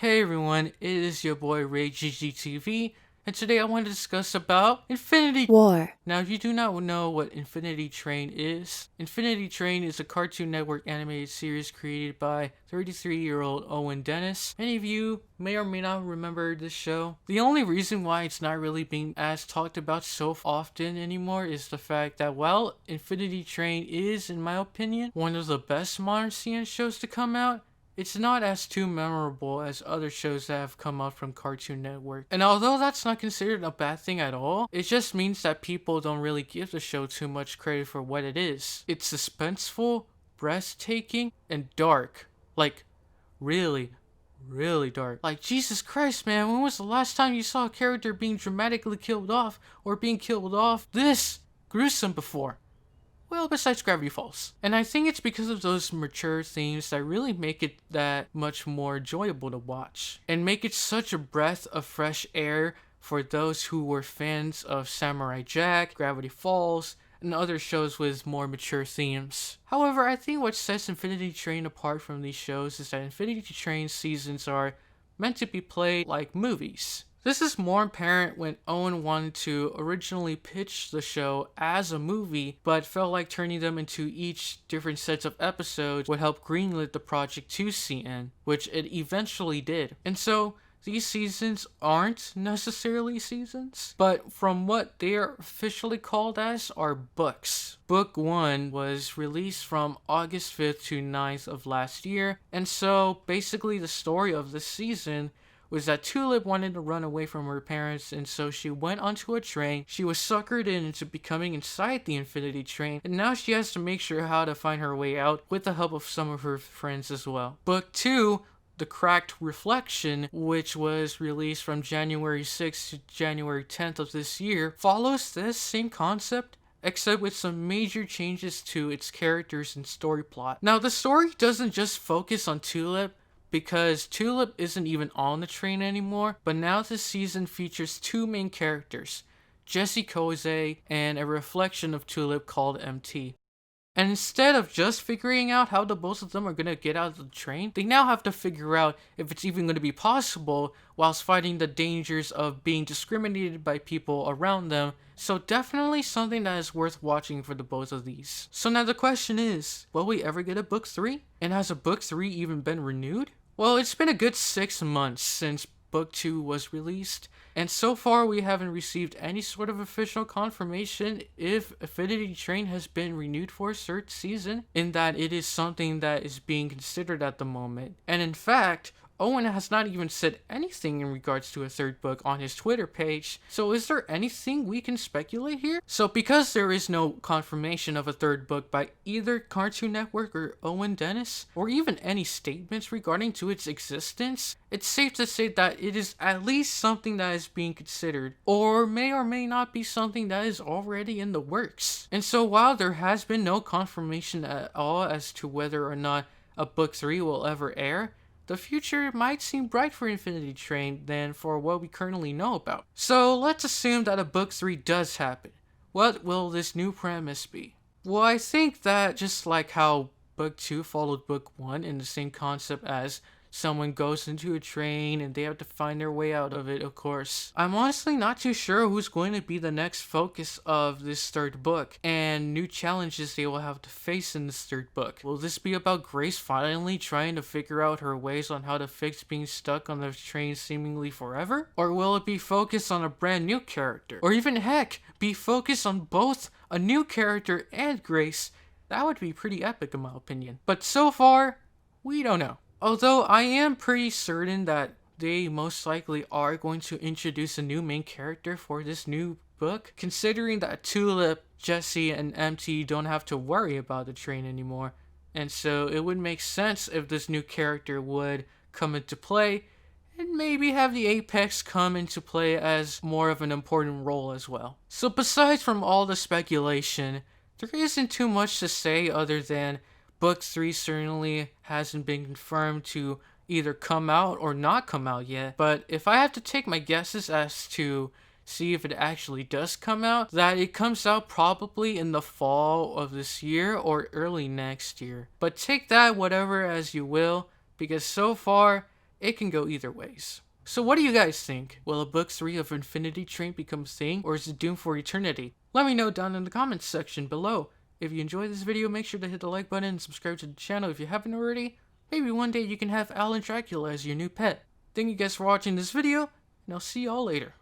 Hey everyone, it is your boy ReyGGTV, and today I want to discuss about Infinity War. Now, if you do not know what Infinity Train is a Cartoon Network animated series created by 33-year-old Owen Dennis. Many of you may or may not remember this show. The only reason why it's not really being as talked about so often anymore is the fact that while Infinity Train is, in my opinion, one of the best modern CN shows to come out, it's not as too memorable as other shows that have come out from Cartoon Network. And although that's not considered a bad thing at all, it just means that people don't really give the show too much credit for what it is. It's suspenseful, breathtaking, and dark. Like, really, really dark. Like, Jesus Christ, man, when was the last time you saw a character being dramatically killed off or being killed off this gruesome before? Well, besides Gravity Falls. And I think it's because of those mature themes that really make it that much more enjoyable to watch. And make it such a breath of fresh air for those who were fans of Samurai Jack, Gravity Falls, and other shows with more mature themes. However, I think what sets Infinity Train apart from these shows is that Infinity Train seasons are meant to be played like movies. This is more apparent when Owen wanted to originally pitch the show as a movie, but felt like turning them into each different sets of episodes would help greenlit the project to CN, which it eventually did. And so, these seasons aren't necessarily seasons, but from what they are officially called as are books. Book 1 was released from August 5th to 9th of last year, and so basically the story of this season was that Tulip wanted to run away from her parents, and so she went onto a train. She was suckered into becoming inside the Infinity Train, and now she has to make sure how to find her way out with the help of some of her friends as well. Book 2, The Cracked Reflection, which was released from January 6th to January 10th of this year, follows this same concept, except with some major changes to its characters and story plot. Now, the story doesn't just focus on Tulip, because Tulip isn't even on the train anymore, but now this season features two main characters, Jessie Koze and a reflection of Tulip called MT. And instead of just figuring out how the both of them are going to get out of the train, they now have to figure out if it's even going to be possible whilst fighting the dangers of being discriminated by people around them. So definitely something that is worth watching for the both of these. So now the question is, will we ever get a book 3? And has a book 3 even been renewed? Well, it's been a good 6 months since Book 2 was released, and so far we haven't received any sort of official confirmation if Infinity Train has been renewed for a third season, in that it is something that is being considered at the moment. And in fact, Owen has not even said anything in regards to a third book on his Twitter page, so is there anything we can speculate here? So because there is no confirmation of a third book by either Cartoon Network or Owen Dennis, or even any statements regarding to its existence, it's safe to say that it is at least something that is being considered, or may not be something that is already in the works. And so while there has been no confirmation at all as to whether or not a book 3 will ever air, the future might seem bright for Infinity Train than for what we currently know about. So let's assume that a book 3 does happen. What will this new premise be? Well, I think that just like how book 2 followed book 1 in the same concept as someone goes into a train and they have to find their way out of it, of course. I'm honestly not too sure who's going to be the next focus of this third book and new challenges they will have to face in this third book. Will this be about Grace finally trying to figure out her ways on how to fix being stuck on the train seemingly forever? Or will it be focused on a brand new character? Or even heck, be focused on both a new character and Grace? That would be pretty epic in my opinion. But so far, we don't know. Although I am pretty certain that they most likely are going to introduce a new main character for this new book, considering that Tulip, Jessie, and MT don't have to worry about the train anymore. And so it would make sense if this new character would come into play, and maybe have the Apex come into play as more of an important role as well. So besides from all the speculation, there isn't too much to say other than Book 3 certainly hasn't been confirmed to either come out or not come out yet, but if I have to take my guesses as to see if it actually does come out, that it comes out probably in the fall of this year or early next year. But take that whatever as you will, because so far, it can go either ways. So what do you guys think? Will a book 3 of Infinity Train become a thing, or is it doomed for eternity? Let me know down in the comments section below. If you enjoyed this video, make sure to hit the like button and subscribe to the channel if you haven't already. Maybe one day you can have Alan Dracula as your new pet. Thank you guys for watching this video, and I'll see y'all later.